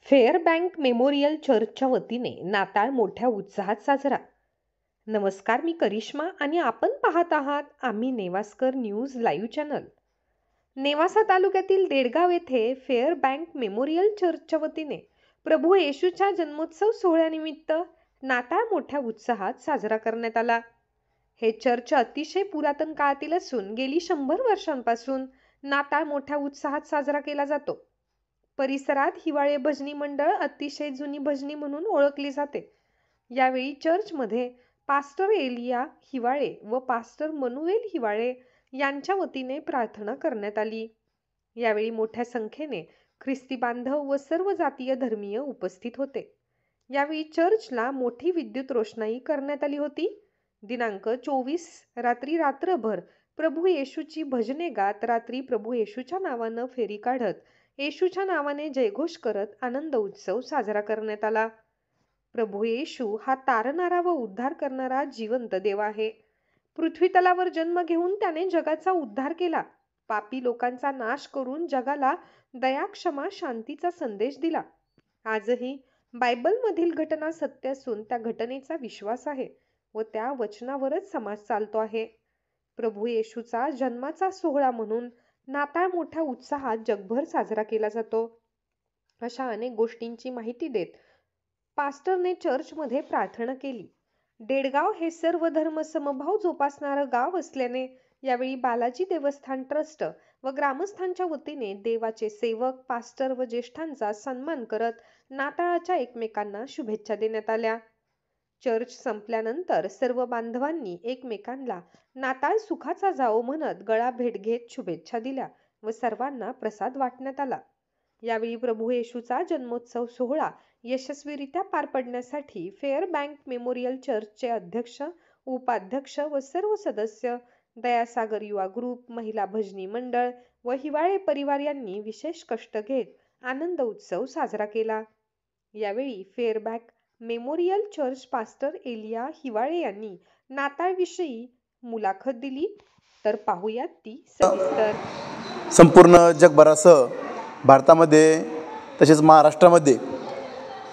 Fair bank memorial चर्चच्या वतीने नाताळ मोठ्या उत्साहात साजरा. नमस्कार, मी करिश्मा आणि आपण पाहत आहात आम्ही नेवास्कर न्यूज लाईव्ह चॅनल. नेवासा तालुक्यातील देडगाव येथे फेअर बँक मेमोरियल चर्चच्या वतीने प्रभू येशूच्या जन्मोत्सव सोहळ्यानिमित्त नाताळ मोठ्या उत्साहात साजरा करण्यात आला. हे चर्च अतिशय पुरातन काळातील असून गेली 100 वर्षांपासून नाताळ मोठ्या उत्साहात साजरा केला जातो. परिसरात हिवाळे भजनी मंडळ अतिशय जुनी भजनी म्हणून ओळखली जाते. यावेळी चर्चमध्ये पास्टर एलिया हिवाळे व पास्टर मनुएल हिवाळे यांच्या वतीने प्रार्थना करण्यात आली. यावेळी मोठ्या संख्येने ख्रिस्ती बांधव व सर्व जातीय धर्मीय उपस्थित होते. यावेळी चर्चला मोठी विद्युत रोषणाई करण्यात आली होती. दिनांक 24 रात्रभर प्रभू येशूची भजने गात रात्री प्रभू येशूच्या नावानं फेरी काढत येशूच्या नावाने जयघोष करत आनंद उत्सव साजरा करण्यात आला. प्रभू येशू हा तारणारा व उद्धार करणारा जिवंत देव आहे. पृथ्वी तलावर जन्म घेऊन त्याने जगाचा उद्धार केला. पापी लोकांचा नाश करून जगाला दया, क्षमा, शांतीचा संदेश दिला. आजही बायबलमधील घटना सत्य असून त्या घटनेचा विश्वास आहे व त्या वचनावरच समाज चालतो आहे. प्रभू येशूचा जन्माचा सोहळा म्हणून नाताळ मोठ्या उत्साहात जगभर साजरा केला जातो. अशा अनेक गोष्टींची माहिती देत पास्टरने चर्चमध्ये प्रार्थना केली. देडगाव हे सर्व धर्म समभाव जोपासणारं गाव असल्याने यावेळी बालाजी देवस्थान ट्रस्ट व ग्रामस्थांच्या वतीने देवाचे सेवक, पास्टर व ज्येष्ठांचा सन्मान करत नाताळाच्या एकमेकांना शुभेच्छा देण्यात आल्या. चर्च संपल्यानंतर सर्व बांधवांनी एकमेकांना नाताळ सुखाचा जावो म्हणत गळा भेट घेत शुभेच्छा दिल्या व सर्वांना प्रसाद वाटण्यात आला. यावेळी प्रभू येशूचा जन्मोत्सव सोहळा यशस्वीरित्या पार पडण्यासाठी फेअर बँक मेमोरियल चर्चचे अध्यक्ष, उपाध्यक्ष व सर्व सदस्य, दयासागर युवा ग्रुप, महिला भजनी मंडळ व हिवाळे परिवार यांनी विशेष कष्ट घेत आनंद उत्सव साजरा केला. यावेळी Fairbank Memorial Church pastor Eliya Hiwale यांनी नाताळविषयी मुलाखत दिली, तर पाहूयात ती सविस्तर. संपूर्ण जगभरासह भारतामध्ये तसेच महाराष्ट्रामध्ये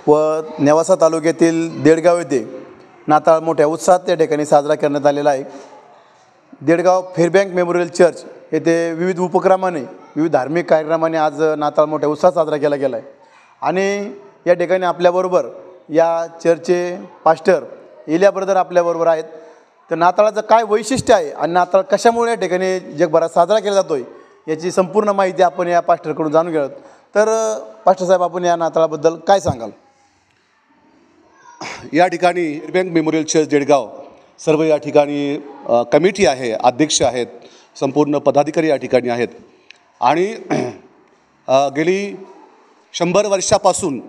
व नेवासा तालुक्यातील देडगाव येथे नाताळ मोठ्या उत्साहात त्या ठिकाणी साजरा करण्यात आलेला आहे. Dedgaon fair bank Memorial church येथे विविध उपक्रमाने, विविध धार्मिक कार्यक्रमाने आज नाताळ मोठ्या उत्साहात साजरा केला गेला आहे. आणि या ठिकाणी आपल्याबरोबर या चर्चचे पास्टर एलिया ब्रदर आपल्याबरोबर आहेत. तर नाताळाचं काय वैशिष्ट्य आहे आणि नाताळ कशामुळे या ठिकाणी जगभरात साजरा केला जातो आहे याची संपूर्ण माहिती आपण या पास्टरकडून जाणून घेऊयात. तर पास्टर साहेब, आपण या नाताळाबद्दल काय सांगाल? या ठिकाणी fair bank Memorial church Dedgaon सर्व या ठिकाणी कमिटी आहे, अध्यक्ष आहेत, संपूर्ण पदाधिकारी या ठिकाणी आहेत. आणि गेली 100 वर्षापासून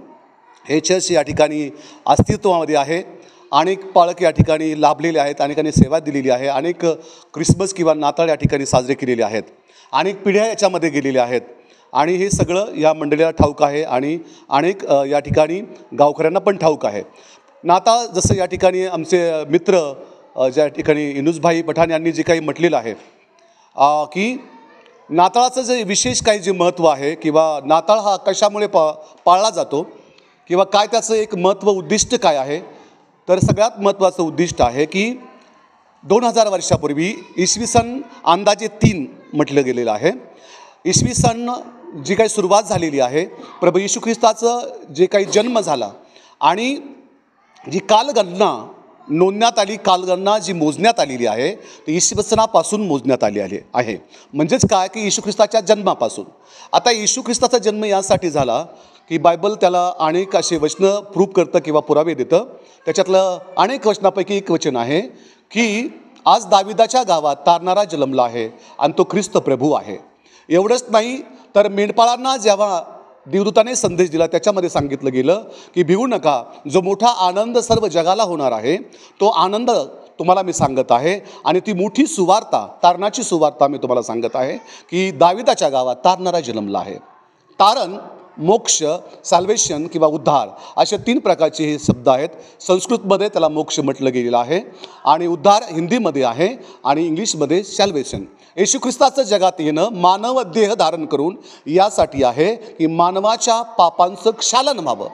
हे चर्च या ठिकाणी अस्तित्वामध्ये आहे. अनेक पालक या ठिकाणी लाभलेले आहेत, अनेकांनी सेवा दिलेली आहे, अनेक क्रिसमस किंवा नाताळ या ठिकाणी साजरे केलेले आहेत, अनेक पिढ्या याच्यामध्ये गेलेल्या आहेत. आणि हे सगळं या मंडळीला ठाऊक आहे आणि अनेक या ठिकाणी गावकऱ्यांना पण ठाऊक आहे. नाताळ जसं या ठिकाणी आमचे मित्र ज्या ठिकाणी इनुसभाई पठाण यांनी जे काही म्हटलेलं आहे की नाताळाचं जे विशेष काही जे महत्त्व आहे किंवा नाताळ हा कशामुळे पाळला जातो किंवा काय त्याचं एक महत्त्व, उद्दिष्ट काय आहे, तर सगळ्यात महत्त्वाचं उद्दिष्ट आहे की 2000 वर्षापूर्वी इसवी सन अंदाजे 3 म्हटलं गेलेलं आहे. इसवी सन जी काही सुरुवात झालेली आहे, प्रभू येशू ख्रिस्ताचं जे काही जन्म झाला आणि जी कालगणना नोंदण्यात आली, कालगणना जी मोजण्यात आलेली आहे ती इसवी सनापासून मोजण्यात आली आहे. म्हणजेच काय की येशू ख्रिस्ताच्या जन्मापासून. आता येशू ख्रिस्ताचा जन्म यासाठी झाला की बायबल त्याला अनेक असे वचनं प्रूव्ह करतं किंवा पुरावे देतं. त्याच्यातलं अनेक वचनापैकी एक वचन आहे की आज दाविदाच्या गावात तारणारा जन्मला आहे आणि तो ख्रिस्त प्रभू आहे. एवढंच नाही तर मेंढपाळांना जेव्हा देवदूताने संदेश दिला त्याच्यामध्ये सांगितलं गेलं की भिवू नका, जो मोठा आनंद सर्व जगाला होणार आहे तो आनंद तुम्हाला मी सांगत आहे. आणि ती मोठी सुवार्ता, तारणाची सुवार्ता मी तुम्हाला सांगत आहे की दाविदाच्या गावात तारणारा जन्मला आहे. तारण मोक्ष, सॅल्वेशन किंवा उद्धार असे 3 प्रकारचे हे शब्द आहेत. संस्कृतमध्ये त्याला मोक्ष म्हटलं गेलेलं आहे आणि उद्धार हिंदीमध्ये आहे आणि इंग्लिशमध्ये सॅल्वेशन. येशू ख्रिस्ताचं जगात येणं मानव देह धारण करून यासाठी आहे की मानवाच्या पापांचं क्षालन व्हावं,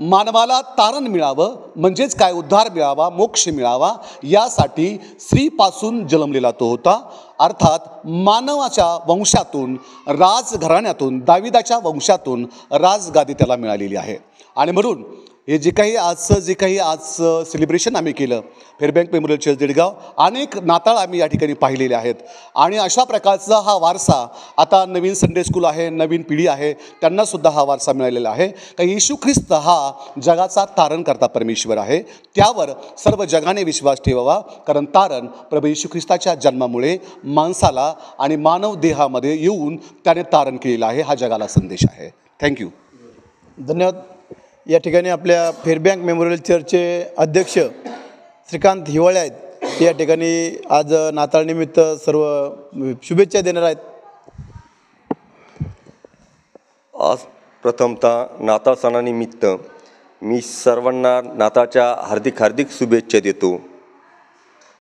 मानवाला तारण मिळावं, म्हणजेच काय उद्धार मिळावा, मोक्ष मिळावा. यासाठी स्त्रीपासून जन्मलेला तो होता. अर्थात मानवाच्या वंशातून, राजघराण्यातून, दाविदाच्या वंशातून राजगादी त्याला मिळालेली आहे. आणि म्हणून हे जे काही आजचं सेलिब्रेशन आम्ही केलं फेरबँक मेमोरियल चर्च देडगाव, अनेक नाताळ आम्ही या ठिकाणी पाहिलेले आहेत. आणि अशा प्रकारचा हा वारसा आता नवीन संडे स्कूल आहे, नवीन पिढी आहे, त्यांनासुद्धा हा वारसा मिळालेला आहे. का येशू ख्रिस्त हा जगाचा तारणकर्ता परमेश्वर आहे. त्यावर सर्व जगाने विश्वास ठेवावा, कारण तारण प्रभू येशू ख्रिस्ताच्या जन्मामुळे माणसाला आणि मानव देहामध्ये येऊन त्याने तारण केलेलं आहे. हा जगाला संदेश आहे. थँक्यू. धन्यवाद. या ठिकाणी आपल्या फेरबँक मेमोरियल चर्चचे अध्यक्ष श्रीकांत हिवाळे आहेत. ते या ठिकाणी आज नाताळनिमित्त सर्व शुभेच्छा देणार आहेत. आज प्रथमतः नाताळ सणानिमित्त मी सर्वांना नाताळच्या हार्दिक शुभेच्छा देतो.